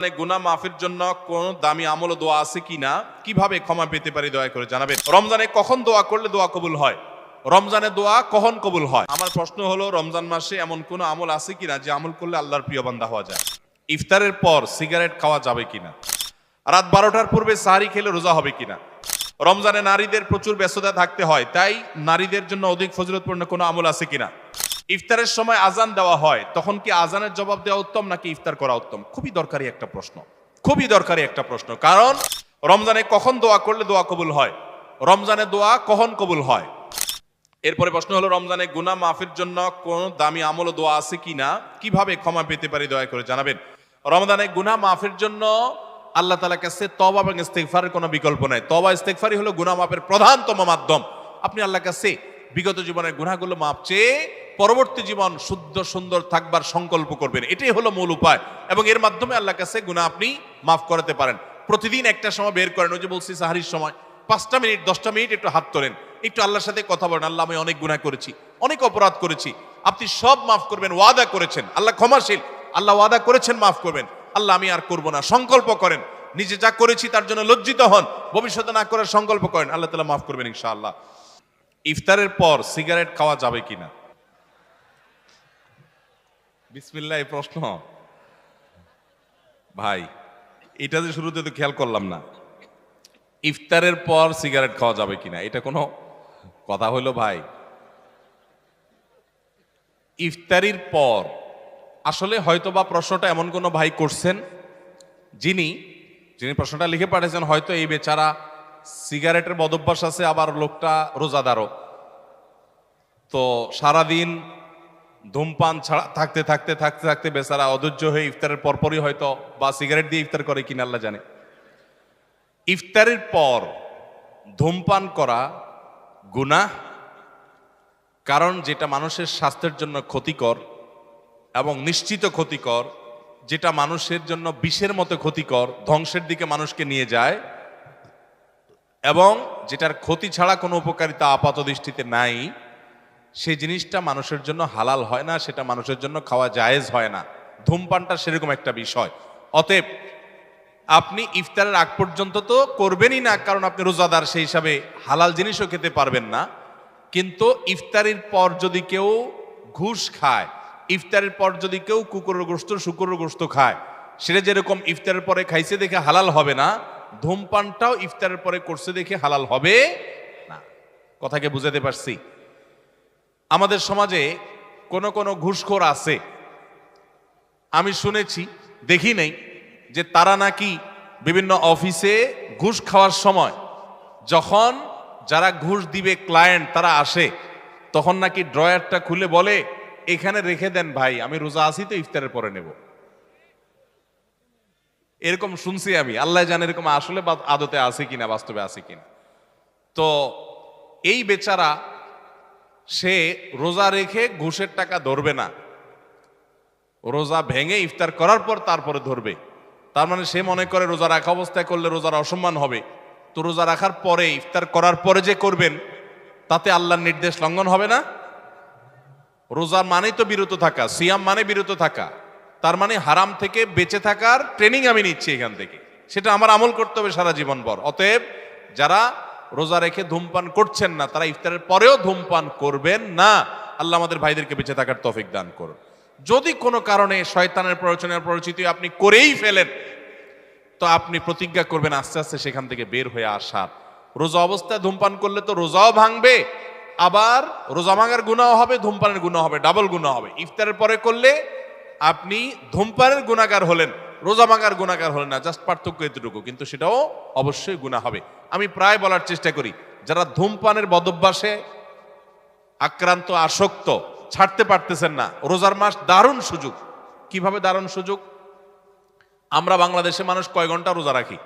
গুনাহ মাফের জন্য কোন দামি আমল ও দোয়া আছে কিনা, কিভাবে ক্ষমা পেতে পারি দয়া করে জানাবেন। রমজানে কখন দোয়া করলে দোয়া কবুল হয়, রমজানে দোয়া কখন কবুল হয়? আমার প্রশ্ন হলো, রমজান মাসে এমন কোন আমল আছে কিনা যে আমল করলে আল্লাহর প্রিয় বান্দা হওয়া যায়? ইফতারের পর সিগারেট খাওয়া যাবে কিনা? রাত 12টার পূর্বে সাহারি খেলে রোজা হবে কিনা? রমজানে নারীদের প্রচুর ব্যস্ততা থাকতে হয়, তাই নারীদের জন্য অধিক ফজিলতপূর্ণ কোনো আমল আছে কিনা? ইফতারের সময় আজান দেওয়া হয়, তখন কি আজানের জবাব দেওয়া উত্তম নাকি ইফতার করা উত্তম? খুবই দরকারি একটা প্রশ্ন, খুবই দরকারি একটা প্রশ্ন। কারণ রমজানে কখন দোয়া করলে দোয়া কবুল হয়, রমজানে দোয়া কখন কবুল হয়? এরপরে প্রশ্ন হলো, রমজানে গুনাহ মাফের জন্য কোন দামি আমল ও দোয়া আছে কিনা, কিভাবে ক্ষমা পেতে পারি দয়া করে জানাবেন। রমজানে গুনাহ মাফের জন্য আল্লাহ তাআলার কাছে তওবা এবং ইস্তেগফারের কোনো বিকল্প নাই। তওবা ইস্তেগফারই হলো গুনাহ মাফের প্রধানতম মাধ্যম। আপনি আল্লাহর কাছে বিগত জীবনের গুনাহগুলো মাপ চেয়ে পরবর্তী জীবন শুদ্ধ সুন্দর থাকবার সংকল্প করবেন, এটাই হলো মূল উপায়। এবং এর মাধ্যমে আল্লাহর কাছে গুনাহ আপনি মাফ করাতে পারেন। প্রতিদিন একটা সময় বের করেন, ওই যে বলছি সাহারির সময় 5টা মিনিট 10টা মিনিট একটু হাত তোলেন, একটু আল্লাহর সাথে কথা বলেন, আল্লাহ আমি অনেক গুনাহ করেছি, অনেক অপরাধ করেছি, আপনি সব মাফ করবেন, ওয়াদা করেছেন, আল্লাহ ক্ষমাশীল, আল্লাহ ওয়াদা করেছেন মাফ করবেন, আল্লাহ আমি আর করব না, সংকল্প করেন, নিজে যা করেছি তার জন্য লজ্জিত হন, ভবিষ্যতে না করার সংকল্প করেন, আল্লাহ তাআলা মাফ করবেন ইনশাআল্লাহ। ইফতারের পর সিগারেট খাওয়া যাবে কিনা? বিসমিল্লাহ, এই প্রশ্ন ভাই, এটা যে শুরুতে তো খেয়াল করলাম না। ইফতারের পর সিগারেট খাওয়া যাবে কিনা, এটা কোনো কথা হইলো ভাই? ইফতারির পর আসলে হয়তোবা প্রশ্নটা এমন কোনো ভাই করছেন যিনি প্রশ্নটা লিখে পাঠিয়েছেন, হয়তো এই বেচারা সিগারেটের বদভ্যাস আছে, আবার লোকটা রোজাদারও, তো সারাদিন ধূমপান ছাড়া থাকতে থাকতে থাকতে থাকতে বেচারা অধৈর্য হয়ে ইফতারের পরপরই হয়তো বা সিগারেট দিয়ে ইফতার করে কিনা আল্লাহ জানে। ইফতারের পর ধূমপান করা গুনাহ, কারণ যেটা মানুষের স্বাস্থ্যের জন্য ক্ষতিকর এবং নিশ্চিত ক্ষতিকর, যেটা মানুষের জন্য বিষের মতো ক্ষতিকর, ধ্বংসের দিকে মানুষকে নিয়ে যায়, এবং যেটার ক্ষতি ছাড়া কোনো উপকারিতা আপাত দৃষ্টিতে নাই, সেই জিনিসটা মানুষের জন্য হালাল হয় না, সেটা মানুষের জন্য খাওয়া জায়েজ হয় না। ধূমপানটা সেরকম একটা বিষয়। অতএব আপনি ইফতারের আগ পর্যন্ত তো করবেনই না, কারণ আপনি রোজাদার, সেই হিসাবে হালাল জিনিসও খেতে পারবেন না। কিন্তু ইফতারির পর যদি কেউ ঘুষ খায়, ইফতারের পর যদি কেউ কুকুরের গোশত শুকুরের গোশত খায়, সেটা যেরকম ইফতারের পরে খাইছে দেখে হালাল হবে না, ধূমপানটাও ইফতারের পরে করছে দেখে হালাল হবে না। কথাকে বুঝাতে পারছি? আমাদের সমাজে কোন কোন ঘুষখোর আছে, আমি শুনেছি, দেখি নাই, যে তারা নাকি বিভিন্ন অফিসে ঘুষ খাওয়ার সময় যখন যারা ঘুষ দিবে ক্লায়েন্ট তারা আসে, তখন নাকি ড্রয়ারটা খুলে বলে, এখানে রেখে দেন ভাই, আমি রোজা আছি তো ইফতারের পরে নেব। এরকম শুনছি আমি, আল্লাহ জানে এরকম আসলে আদতে আছে কিনা, বাস্তবে আছে কিনা। তো এই বেচারা সে রোজা রেখে ঘুষের টাকা ধরবে না, রোজা ভেঙে ইফতার করার পর তারপরে ধরবে। তার মানে সে মনে করে রোজা রাখা অবস্থায় করলে রোজার অসম্মান হবে, তো রোজা রাখার পরে ইফতার করার পরে যে করবেন তাতে আল্লাহর নির্দেশ লঙ্ঘন হবে না? রোজার মানেই তো বিরত থাকা, সিয়াম মানে বিরত থাকা, তার মানে হারাম থেকে বেঁচে থাকার ট্রেনিং আমি নিচ্ছি এখান থেকে, সেটা আমার আমল করতে হবে সারা জীবন ভর। অতএব যারা রোজা রেখে ধূমপান করছেন না, তারা ইফতারের পরেও ধূমপান করবেন না। আল্লাহ আমাদের ভাইদেরকে বেঁচে থাকার তৌফিক দান করুন। যদি কোনো কারণে শয়তানের প্ররোচনার পরিচিতি আপনি করেই ফেলেন, তো আপনি প্রতিজ্ঞা করবেন আস্তে আস্তে সেখান থেকে বের হয়ে আসার। রোজা অবস্থায় ধূমপান করলে তো রোজাও ভাঙবে, আবার রোজা ভাঙার গুনাহ হবে, ধূমপানের গুনাহ হবে, ডাবল গুনাহ হবে। ইফতারের পরে করলে আপনি ধূমপানের গুনাহগার হলেন, রোজা ভাঙার গুনাহগার হলেন না, জাস্ট পার্থক্য এতটুকু, কিন্তু সেটাও অবশ্যই গুনাহ হবে। আমি প্রায় বলার চেষ্টা করি, যারা ধূমপানের বদভ্যাসে আক্রান্ত, আসক্ত, ছাড়তে পারতেছেন না, রোজার মাস দারুণ সুযোগ। কিভাবে দারুণ সুযোগ? আমরা বাংলাদেশে মানুষ কয় ঘন্টা রোজা রাখি?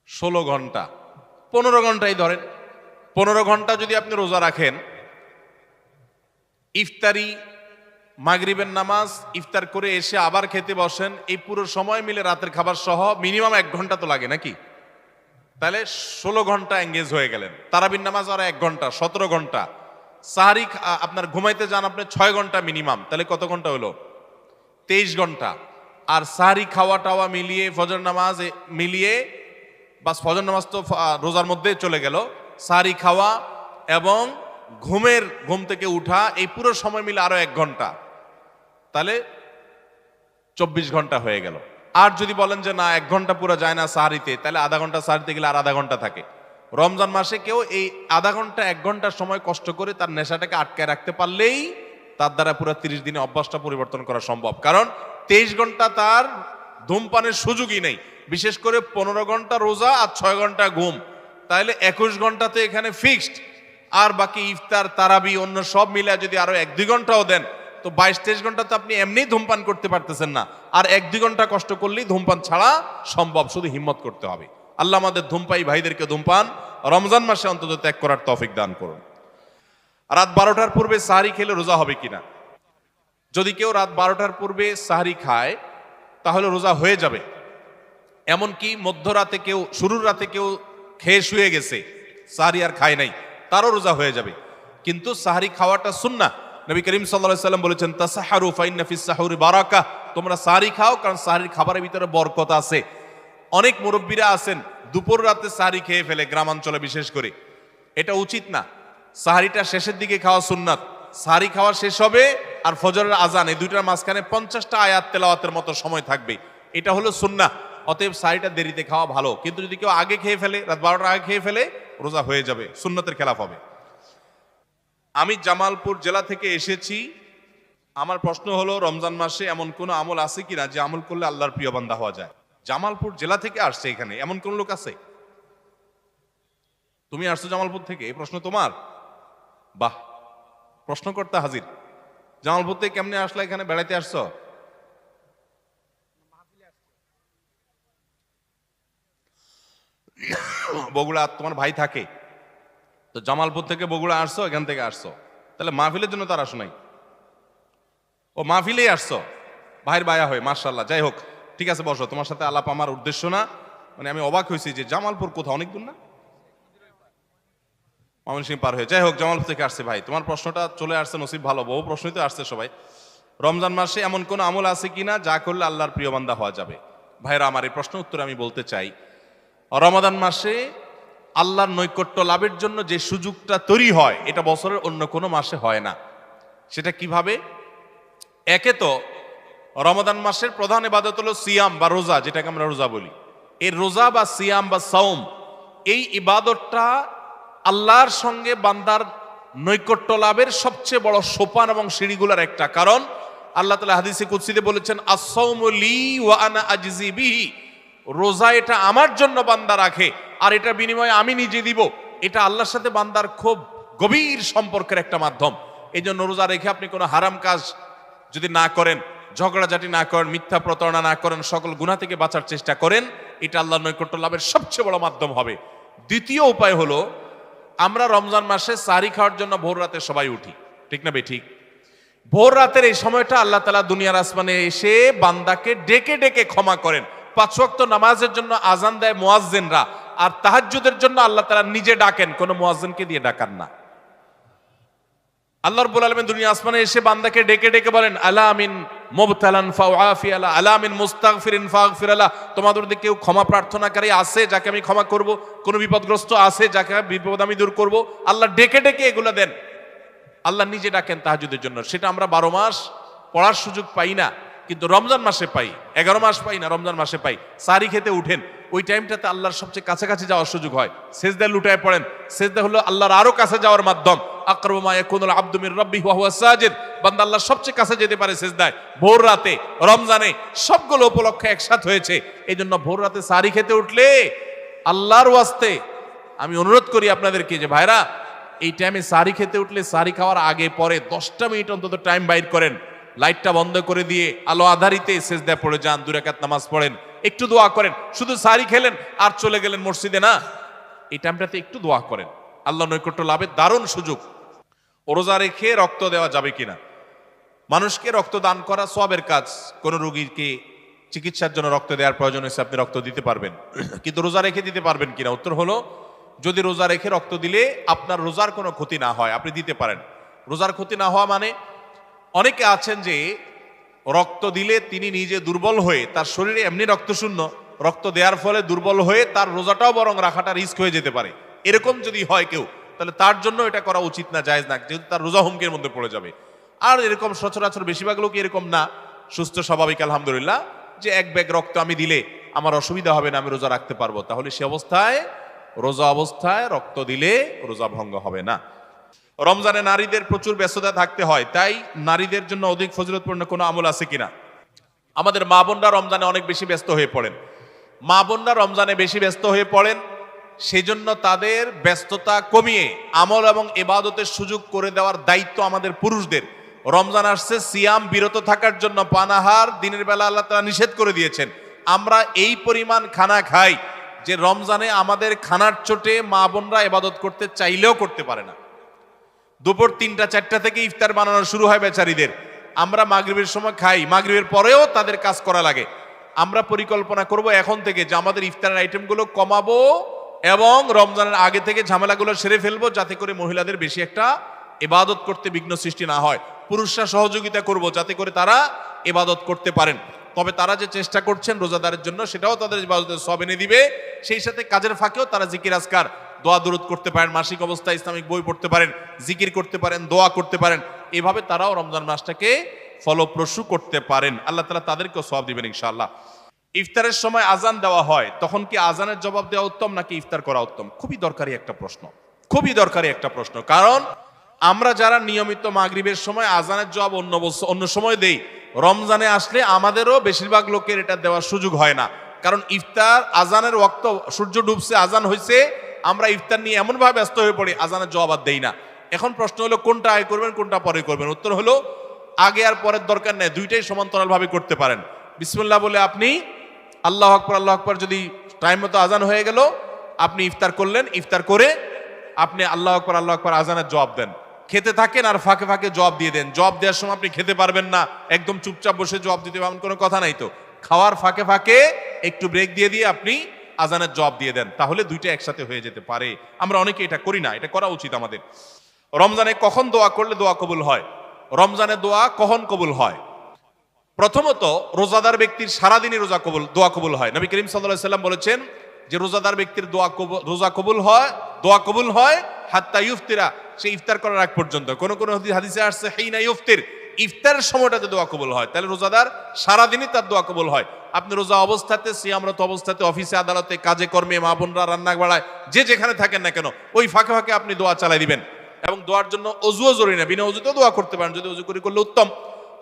16 ঘন্টা, 15 ঘন্টাই ধরেন। 15 ঘন্টা যদি আপনি রোজা রাখেন, ইফতারি, মাগরিবের নামাজ, ইফতার করে এসে আবার খেতে বসেন, এই পুরো সময় মিলে রাতের খাবার সহ মিনিমাম 1 ঘন্টা তো লাগে নাকি? তাহলে 16 ঘন্টা এঙ্গেজ হয়ে গেলেন। তারাবির নামাজ আর 1 ঘন্টা, 17 ঘন্টা। সাহারি আপনার ঘুমাইতে যান আপনি 6 ঘন্টা মিনিমাম, তাহলে কত ঘন্টা হলো? 23 ঘন্টা। আর সাহারি খাওয়া টাওয়া মিলিয়ে ফজর নামাজ মিলিয়ে, বাস ফজর নামাজ তো রোজার মধ্যে চলে গেল, সাহারি খাওয়া এবং ঘুম থেকে উঠা এই পুরো সময় মিলে আরো 1 ঘন্টা, তাহলে 24 ঘন্টা হয়ে গেল। আর যদি বলেন যে না 1 ঘন্টা পুরো যায় না সাহারিতে, তাহলে আধা ঘন্টা সাহারিতে গেলে আর আধা ঘন্টা থাকে। রমজান মাসে কেউ এই আধা ঘন্টা 1 ঘন্টার সময় কষ্ট করে তার নেশাটাকে আটকায় রাখতে পারলেই তার দ্বারা পুরো 30 দিনে অভ্যাসটা পরিবর্তন করা সম্ভব। কারণ 23 ঘন্টা তার ধূমপানের সুযোগই নেই, বিশেষ করে 15 ঘন্টা রোজা আর 6 ঘন্টা ঘুম, তাহলে 21 ঘন্টা তো এখানে ফিক্সড। আর বাকি ইফতার তারাবি অন্য সব মিলে যদি আরো 1-2 ঘন্টাও দেন, তো 22-23 ঘন্টা তো আপনি এমনি ধূমপান করতে পারতেছেন না, আর 1-2 ঘন্টা কষ্ট করলেই ধূমপান ছাড়া সম্ভব, শুধু হিম্মত করতে হবে। আল্লাহ আমাদের ধূমপায়ী ভাইদেরকে ধূমপান রমজান মাসে অন্তত ত্যাগ করার তৌফিক দান করুন। রাত 12টার পূর্বে সাহারি খেলে রোজা হবে কিনা? যদি কেউ রাত 12টার পূর্বে সাহারি খায় তাহলে রোজা হয়ে যাবে। এমনকি মধ্যরাতে কেউ, শুরুর রাতে কেউ খেয়ে শুয়ে গেছে, সাহারি আর খায় নাই, তারও রোজা হয়ে যাবে। কিন্তু সাহারি খাওয়াটা সুন্নাহ। নবী করিম সাল্লাল্লাহু আলাইহি ওয়াসাল্লাম বলেছেন, তাসাহারু ফাইন্না ফিস সাহুরি বারাকা, তোমরা সাহারি খাও কারণ সাহারির খাবারের ভিতরে বরকত আছে। অনেক মুরব্বীরা আছেন দুপুর রাতে সাহারি খেয়ে ফেলে, গ্রামাঞ্চলে বিশেষ করে। এটা উচিত না। সাহারিটা শেষের দিকে খাওয়া সুন্নাত। সাহারি খাওয়া শেষ হবে আর ফজরের আজান, এই দুইটার মাঝখানে 50টা আয়াত তেলাওয়াতের মতো সময় থাকবে, এটা হলো সুন্নাহ। অতএব সাহারিটা দেরিতে খাওয়া ভালো। কিন্তু যদি কেউ আগে খেয়ে ফেলে, রাত 12টার আগে খেয়ে ফেলে, রোজা হয়ে যাবে, সুন্নতের খেলাফ হবে। আমি জামালপুর জেলা থেকে এসেছি। আমার প্রশ্ন হলো, রমজান মাসে এমন কোন আমল আছে কিনা যে আমল করলে আল্লাহর প্রিয় বান্দা হওয়া যায়? জামালপুর জেলা থেকে আসছে, এখানে এমন কোন লোক আছে? তুমি আসছো জামালপুর থেকে, এই প্রশ্ন তোমার? বাহ, প্রশ্নকর্তা হাজির। জামালপুর থেকে কেমনে আসলে এখানে বেড়াইতে আসছো? বগুড়া তোমার ভাই থাকে তো, জামালপুর থেকে বগুড়া আসছো, এখান থেকে আসছো, তাহলে মাহফিলের জন্য তার আসো নাই? ও মাহফিলেই আসছো, ভাইয়ের বায়া হয়ে, মাশাআল্লাহ। যাই হোক, ঠিক আছে, বসো। তোমার সাথে আলাপ আমার উদ্দেশ্য না, মানে আমি অবাক হয়েছি যে জামালপুর কোথাও, অনেক দূর না, ময়মনসিংহ পার হয়ে। যাই হোক, জামালপুর থেকে আসছে ভাই, তোমার প্রশ্নটা চলে আসছে, নসিব ভালো, বহু প্রশ্নই তো আসছে সবাই। রমজান মাসে এমন কোন আমল আছে কিনা যা করলে আল্লাহর প্রিয় বান্দা হওয়া যাবে? ভাইরা আমার, এই প্রশ্ন উত্তরে আমি বলতে চাই, রমাদান মাসে আল্লাহর নৈকট্য লাভের জন্য যে সুযোগটা তৈরি হয়, এটা বছরের অন্য কোনো মাসে হয় না। সেটা কিভাবে? একে তো রমাদান মাসের প্রধান ইবাদত হলো সিয়াম বা রোজা, যেটাকে আমরা রোজা বলি। এই রোজা বা সিয়াম বা সাওম, এই ইবাদতটা আল্লাহর সঙ্গে বান্দার নৈকট্য লাভের সবচেয়ে বড় সোপান এবং সিঁড়িগুলোর একটা। কারণ আল্লাহ তাআলা হাদিসে কুদসিতে বলেছেন, আস-সাওমু লি ওয়া আনা আজজি বিহি, রোজা এটা আমার জন্য বান্দা রাখে আর এটা বিনিময়ে আমি নিজে দিব। এটা আল্লাহর সাথে বান্দার খুব গভীর সম্পর্কের একটা মাধ্যম। এই জন্য রোজা রেখে আপনি কোনো হারাম কাজ যদি না করেন, ঝগড়াঝাটি না করেন, মিথ্যা প্রতারণা না করেন, সকল গুনাহ থেকে বাঁচার চেষ্টা করেন, এটা আল্লাহর নৈকট্য লাভের সবচেয়ে বড় মাধ্যম হবে। দ্বিতীয় উপায় হলো, আমরা রমজান মাসে সাহরি খাওয়ার জন্য ভোর রাতে সবাই উঠি, ঠিক না বেঠিক? ভোর রাতের এই সময়টা আল্লাহ তাআলা দুনিয়ার আসমানে এসে বান্দাকে ডেকে ডেকে ক্ষমা করেন। 5 ওয়াক্ত নামাজের জন্য আজান দেয় মুয়াজ্জিনরা, আর তাহাজ্জুদের জন্য আল্লাহ তাআলা নিজে ডাকেন, কোনো মুয়াজ্জিনকে দিয়ে ডাকান না। আল্লাহ রাব্বুল আলামিন দুনিয়া আসমানে এসে বান্দাকে ডেকে ডেকে বলেন, আলা মিন মুবতালান ফাউআফি আলা, আলা মিন মুস্তাগফিরিন ফাগফির আলা, তোমাদের মধ্যে কেউ ক্ষমা প্রার্থনাকারী আছে যাকে আমি ক্ষমা করব? কোন বিপদগ্রস্ত আছে যাকে বিপদ আমি দূর করব? আল্লাহ ডেকে ডেকে এগুলো দেন। আল্লাহ নিজে ডাকেন তাহাজ্জুদের জন্য। সেটা আমরা 12 মাস পড়ার সুযোগ পাই না, কিন্তু রমজান মাসে পাই। 11 মাস পাই না, রমজান মাসে পাই। সাহরি খেতে উঠেন, ওই টাইমটাতে আল্লাহর সবচেয়ে কাছাকাছি যাওয়ার সুযোগ হয়। সেজদায় লুটায় পড়েন। সেজদা হলো আল্লাহর আরো কাছে যাওয়ার মাধ্যম। আকরাবু মা ইয়াকুনুল আবদু মির রাব্বিহি ওয়া হুয়া সাজিদ, বান্দা আল্লাহর সবচেয়ে কাছে যেতে পারে সেজদায়, ভোর রাতে, রমজানে। সবগুলো উপলক্ষে একসাথে হয়েছে। এই জন্য ভোর রাতে সাহরি খেতে উঠলে আল্লাহর ওয়াস্তে আমি অনুরোধ করি আপনাদেরকে যে ভাইরা, এই টাইমে সাহরি খেতে উঠলে সাহরি খাওয়ার আগে পরে 10টা মিনিট অন্তত টাইম বাইর করেন, লাইটটা বন্ধ করে দিয়ে আলো আধারিতে সেজদায় পড়ে যান, 2 রাকাত নামাজ পড়েন, একটু দোয়া করেন। শুধু সাহরি খেলেন আর চলে গেলেন মসজিদে না, এই টাইমটাতে একটু দোয়া করেন। আল্লাহ নৈকট্য লাভের দারুণ সুযোগ। রোজা রেখে রক্ত দেওয়া যাবে কিনা? মানুষকে রক্ত দান করা সওয়াবের কাজ। কোন রোগীকে চিকিৎসার জন্য রক্ত দেওয়ার প্রয়োজন হয়েছে, আপনি রক্ত দিতে পারবেন, কিন্তু রোজা রেখে দিতে পারবেন কিনা? উত্তর হলো, যদি রোজা রেখে রক্ত দিলে আপনার রোজার কোনো ক্ষতি না হয়, আপনি দিতে পারেন। রোজার ক্ষতি না হওয়া মানে, অনেকে আছেন যে রক্ত দিলে তিনি নিজে দুর্বল হয়ে, তার শরীরে এমনি রক্ত শূন্য, রক্ত দেওয়ার ফলে দুর্বল হয়ে তার রোজাটাও বরং রাখাটা রিস্ক হয়ে যেতে পারে, এরকম যদি হয় কেউ, তাহলে তার জন্য এটা করা উচিত না, জায়েজ না, যেহেতু তার রোজা হুমকির মধ্যে পড়ে যাবে। আর এরকম সচরাচর বেশিরভাগ লোক এরকম না, সুস্থ স্বাভাবিক আলহামদুলিল্লাহ, যে এক ব্যাগ রক্ত আমি দিলে আমার অসুবিধা হবে না, আমি রোজা রাখতে পারবো, তাহলে সে অবস্থায় রোজা অবস্থায় রক্ত দিলে রোজা ভঙ্গ হবে না। রমজানে নারীদের প্রচুর ব্যস্ততা থাকতে হয়, তাই নারীদের জন্য অধিক ফজিলতপূর্ণ কোনো আমল আছে কিনা? আমাদের মা বোনরা রমজানে অনেক বেশি ব্যস্ত হয়ে পড়েন, মা বোনরা রমজানে বেশি ব্যস্ত হয়ে পড়েন, সেজন্য তাদের ব্যস্ততা কমিয়ে আমল এবং ইবাদতের সুযোগ করে দেওয়ার দায়িত্ব আমাদের পুরুষদের। রমজান আসছে সিয়াম বিরত থাকার জন্য, পানাহার দিনের বেলা আল্লাহ তাআলা নিষেধ করে দিয়েছেন। আমরা এই পরিমাণ খানা খাই যে রমজানে আমাদের খানার চোটে মা বোনরা ইবাদত করতে চাইলেও করতে পারে না। দুপুর 3টা-4টা থেকে ইফতার বানানো শুরু হয় বেচারীদের, আমরা মাগরিবের সময় খাই, মাগরিবের পরেও তাদের কাজ করা লাগে। আমরা পরিকল্পনা করব এখন থেকে যে আমাদের ইফতারের আইটেমগুলো কমাবো এবং রমজানের আগে থেকে ঝামেলাগুলো সেরে ফেলবো, যাতে করে মহিলাদের বেশি একটা ইবাদত করতে বিঘ্ন সৃষ্টি না হয়। পুরুষরা সহযোগিতা করব যাতে করে তারা ইবাদত করতে পারেন। তবে তারা যে চেষ্টা করছেন রোজাদারের জন্য, সেটাও তাদের ইবাদতের সওয়াব এনে দিবে। সেই সাথে কাজের ফাঁকেও তারা জিকির আজকার, দোয়া দুরূদ করতে পারেন, মাসিক অবস্থায় ইসলামিক বই পড়তে পারেন, জিকির করতে পারেন, দোয়া করতে পারেন। এভাবে তারাও রমজান মাসটাকে ফলপ্রসূ করতে পারেন। আল্লাহ তাআলা তাদেরকেও সওয়াব দিবেন ইনশাআল্লাহ। ইফতারের সময় আজান দেওয়া হয়, তখন কি আজানের জবাব দেওয়া উত্তম নাকি ইফতার করা উত্তম? খুবই দরকারি একটা প্রশ্ন, খুবই দরকারি একটা প্রশ্ন। কারণ আমরা যারা নিয়মিত মাগরিবের সময় আজানের জবাব অন্য সময় দেই, রমজানে আসলে আমাদেরও বেশিরভাগ লোকের এটা দেওয়ার সুযোগ হয় না। কারণ ইফতার আজানের ওয়াক্ত, সূর্য ডুবছে, আজান হয়েছে, আমরা ইফতার নিয়ে এমন ভাবে ব্যস্ত হয়ে পড়ি, আজানের জবাব আর দেই না। এখন প্রশ্ন হলো কোনটা আগে করবেন, কোনটা পরে করবেন? উত্তর হলো আগে আর পরের দরকার নেই, দুইটাই সমান্তরাল ভাবে করতে পারেন। বিসমিল্লাহ বলে আপনি আল্লাহু আকবার, আল্লাহু আকবার, যদি টাইম মতো আজান হয়ে গেল, আপনি ইফতার করলেন, ইফতার করে আপনি আল্লাহু আকবার, আল্লাহু আকবার আজানের জবাব দেন, খেতে থাকেন আর ফাঁকে ফাঁকে জবাব দিয়ে দেন। জবাব দেওয়ার সময় আপনি খেতে পারবেন না, একদম চুপচাপ বসে জবাব দিতে পারবেন, কোনো কথা নাই তো। খাওয়ার ফাঁকে ফাঁকে একটু ব্রেক দিয়ে দিয়ে আপনি আজানের জবাব দিয়ে দেন, তাহলে দুইটা একসাথে হয়ে যেতে পারে। আমরা অনেকে এটা করি না, এটা করা উচিত আমাদের। রমজানে কখন দোয়া করলে দোয়া কবুল হয়? রমজানে দোয়া কখন কবুল হয়? প্রথমত, রোজাদার ব্যক্তির সারাদিনই দোয়া কবুল হয়। নবী করিম সাল্লাল্লাহু আলাইহি সাল্লাম বলেছেন যে রোজাদার ব্যক্তির রোজা কবুল হয়, দোয়া কবুল হয় হাত্তা ইফতিরা, সে ইফতার করার আগ পর্যন্ত। কোন কোন হাদিসে আসছে হিনা ইফতির, ইফতারের সময়টাতে দোয়া কবুল হয়। তাহলে রোজাদার সারাদিনই তার দোয়া কবুল হয়। আপনি রোজা অবস্থাতে, সিয়ামরত অবস্থাতে, অফিসে আদালতে, কাজে কর্মে, মা বোনরা রান্না বাড়ায়, যে যেখানে থাকেন না কেন, ওই ফাঁকে ফাঁকে আপনি দোয়া চালাই দিবেন। এবং দোয়ার জন্য অজুও জরুরি না, বিনা অজুতেও দোয়া করতে পারেন, যদি অজু করে করলে উত্তম।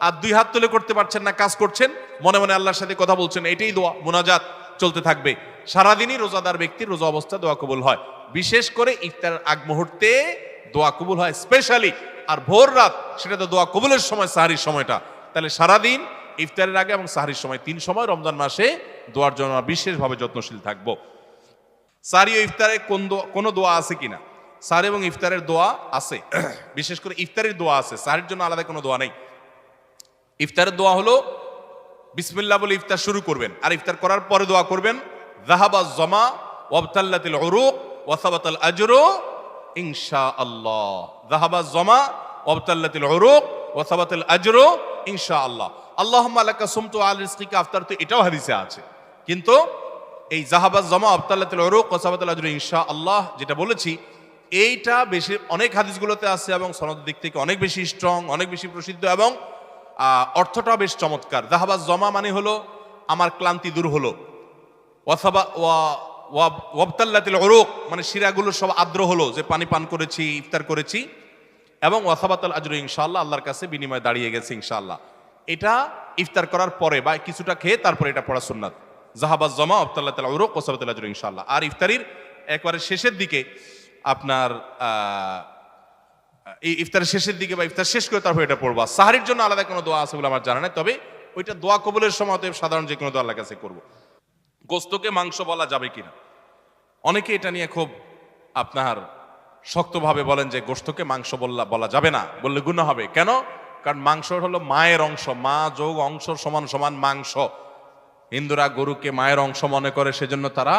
আর দুই হাত তুলে করতে পারছেন না, কাজ করছেন, মনে মনে আল্লাহর সাথে কথা বলছেন, এটাই দোয়া, মুনাজাত চলতে থাকবে। সারাদিনই রোজাদার ব্যক্তির রোজা অবস্থা দোয়া কবুল হয়। বিশেষ করে ইফতারের আগ মুহূর্তে দোয়া কবুল হয় স্পেশালি, আর ভোর রাত, সেটা তো দোয়া কবুলের সময়, সাহারির সময়টা। তাহলে সারাদিন, ইফতারের আগে এবং সাহারির সময়, 3 সময় রমজান মাসে দোয়ার জন্য বিশেষভাবে যত্নশীল থাকবো। সাহারি ও ইফতারে কোন দোয়া আছে কিনা? সাহারি এবং ইফতারের দোয়া আছে, বিশেষ করে ইফতারের দোয়া আছে, সাহারির জন্য আলাদা কোনো দোয়া নেই। ইফতারের দোয়া হলো বিসমিল্লাহ বলে ইফতার শুরু করবেন, আর ইফতার করার পরে দোয়া করবেন যাহাবাজ জামা ওয়াবতাল্লাতিল উরুক ওয়া সাবাতাল আজরু ইনশাআল্লাহ। যাহাবাজ জামা ওয়াবতাল্লাতিল উরুক ওয়া সাবাতাল আজরু ইনশাআল্লাহ। আল্লাহুম্মা লাকা সুমতু আল রিজকিকা আফতারতু, এটাও হাদিসে আছে। কিন্তু এই যাহাবাজ জামা ওয়াবতাল্লাতিল উরুক ওয়া সাবাতাল আজরু ইনশাআল্লাহ যেটা বলেছি, এইটা বেশি অনেক হাদিসগুলোতে আছে এবং সনদের দিক থেকে অনেক বেশি স্ট্রং, অনেক বেশি প্রসিদ্ধ, এবং অর্থটাও বেশ চমৎকার। যাহাবাজ জমা মানে হলো আমার ক্লান্তি দূর হলো, ওয়াবতাল্লাতিল উরুক মানে শিরাগুলো সব আর্দ্র হলো, যে পানি পান করেছি, ইফতার করেছি, এবং ওয়াসাবাতাল আজরু ইনশাআল্লাহ, আল্লাহর কাছে বিনিময় দাঁড়িয়ে গেছে ইনশাআল্লাহ। এটা ইফতার করার পরে বা কিছুটা খেয়ে তারপরে এটা পড়া সুন্নাত। যাহাবাজ জমা ওয়াবতাল্লাতিল উরুক ওয়াসাবাতাল আজরু ইনশাআল্লাহ। আর ইফতারির একবারে শেষের দিকে আপনার এই ইফতারের শেষের দিকে বা ইফতার শেষ করে তারপর এটা পড়বা। সাহারির জন্য আলাদা কোনো দোয়া আছে বলে আমার জানা নাই, তবে ওইটা দোয়া কবুলের সময় সাধারণ যে কোনো দোয়া আল্লাহর কাছে করবো। গোস্তকে মাংস বলা যাবে কিনা? অনেকে এটা নিয়ে খুব আপনার শক্তভাবে বলেন যে গোস্তকে মাংস বলা যাবে না, বললে গুনাহ হবে। কেন? কারণ মাংস হলো মায়ের অংশ, মা যোগ অংশ সমান সমান মাংস। হিন্দুরা গরুকে মায়ের অংশ মনে করে, সেজন্য তারা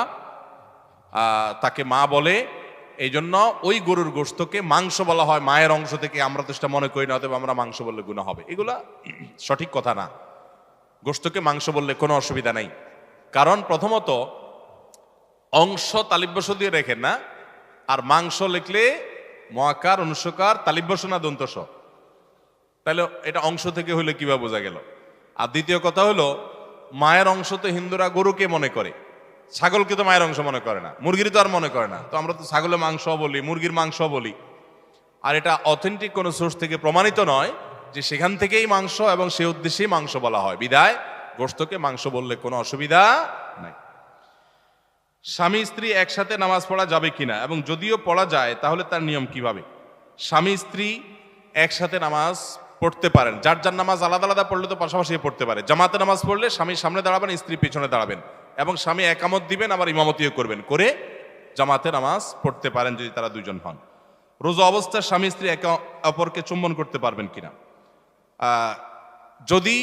তাকে মা বলে। এই জন্য ওই গরুর গোস্তকে মাংস বলা হয় মায়ের অংশ থেকে। আমরা তো সেটা মনে করি না, অতএব আমরা মাংস বললে গুনাহ হবে। এগুলা সঠিক কথা না। গোশতকে মাংস বললে কোনো অসুবিধা নাই। কারণ প্রথমত অংশ তালিব্যস দিয়ে রেখেন না, আর মাংস লিখলে মহাকার অনুস্বকার তালিব্যস না দন্তস, তাহলে এটা অংশ থেকে হইলে কিভাবে বোঝা গেল? আর দ্বিতীয় কথা হলো, মায়ের অংশ তো হিন্দুরা গরুকে মনে করে, ছাগলকে তো মায়ের অংশ মনে করে না, মুরগির তো আর মনে করে না। তো আমরা তো ছাগলের মাংস বলি, মুরগির মাংস বলি। আর এটা অথেন্টিক কোনো সোর্স থেকে প্রমাণিত নয় যে সেখান থেকেই মাংস এবং সে উদ্দেশ্যেই মাংস বলা হয়, বিধায় গোশতকে মাংস বললে কোনো অসুবিধা নাই। স্বামী স্ত্রী একসাথে নামাজ পড়া যাবে কিনা, এবং যদিও পড়া যায় তাহলে তার নিয়ম কিভাবে? স্বামী স্ত্রী একসাথে নামাজ পড়তে পারেন, যার যার নামাজ আলাদা আলাদা পড়লে তো পাশাপাশি পড়তে পারে। জামাতে নামাজ পড়লে স্বামী সামনে দাঁড়াবেন, স্ত্রী পিছনে দাঁড়াবেন, এবং স্বামী একামত দিবেন, আবার ইমামতিও করবেন, করে জামাতে নামাজ পড়তে পারেন যদি তারা দুজন হন। রোজা অবস্থায় স্বামী স্ত্রী একে অপরকে চুম্বন করতে পারবেন কিনা? যদি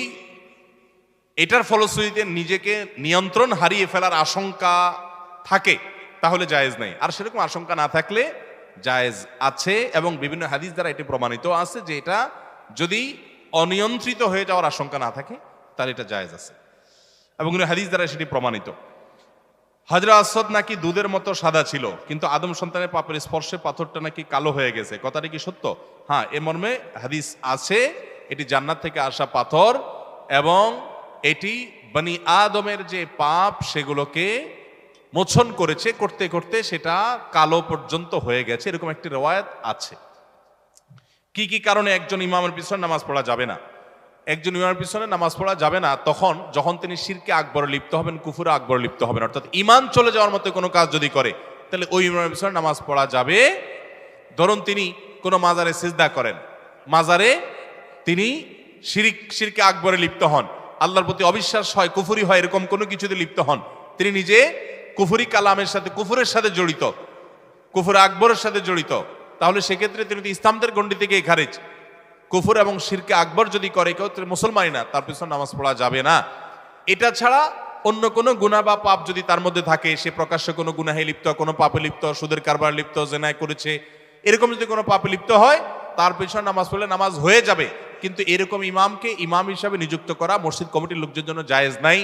এটার ফলশ্রুতিতে নিজেকে নিয়ন্ত্রণ হারিয়ে ফেলার আশঙ্কা থাকে তাহলে জায়েজ নেই, আর সেরকম আশঙ্কা না থাকলে জায়েজ আছে, এবং বিভিন্ন হাদিস দ্বারা এটি প্রমাণিত আছে যে এটা যদি অনিয়ন্ত্রিত হয়ে যাওয়ার আশঙ্কা না থাকে তাহলে এটা জায়েজ আছে, এবং হাদিস দ্বারা সেটি প্রমাণিত। হাজরা আসওয়াদ নাকি দুধের মতো সাদা ছিল, কিন্তু আদম সন্তানের পাপের স্পর্শে পাথরটা নাকি কালো হয়ে গেছে, কথাটি কি সত্য? হ্যাঁ, এ মর্মে হাদিস আছে, এটি জান্নাত থেকে আসা পাথর, এবং এটি বনি আদমের যে পাপ সেগুলোকে মোচন করেছে, করতে করতে সেটা কালো পর্যন্ত হয়ে গেছে, এরকম একটি রওয়ায়াত আছে। কি কি কারণে একজন ইমামের পিছনে নামাজ পড়া যাবে না? একজন ইমামের পিছনে নামাজ পড়া যাবে না যখন তিনি শিরকে আকবরে লিপ্ত হবেন, কুফুরে আকবরে লিপ্ত হবেন, অর্থাৎ ইমান চলে যাওয়ার মতো কোনো কাজ যদি করে তাহলে ওই ইমামের পিছনে নামাজ পড়া যাবে। ধরুন তিনি কোনো মাজারে সিজদা করেন, মাজারে তিনি শিরকে আকবরে লিপ্ত হন, আল্লাহর প্রতি অবিশ্বাস হয়, কুফুরি হয়, এরকম কোনো কিছুতে লিপ্ত হন, তিনি নিজে কুফুরি কালামের সাথে, কুফুরের সাথে জড়িত, কুফুরে আকবরের সাথে জড়িত, তাহলে সেক্ষেত্রে তিনি ইসলামদের গণ্ডি থেকে খারিজ। কুফর এবং শিরকে আকবর যদি করে কেউ, মুসলমানই না, তার পিছনে নামাজ পড়া যাবে না। এটা ছাড়া অন্য কোনো গুনাহ বা পাপ যদি তার মধ্যে থাকে, সে প্রকাশ্যে কোনো গুনাহে লিপ্ত, কোনো পাপে লিপ্ত, সুদের কারবার লিপ্ত, জেনায় করেছে, এরকম যদি কোনো পাপে লিপ্ত হয় তার পিছনে নামাজ পড়লে নামাজ হয়ে যাবে, কিন্তু এরকম ইমামকে ইমাম হিসাবে নিযুক্ত করা মসজিদ কমিটির লোকজনের জন্য জায়েজ নাই।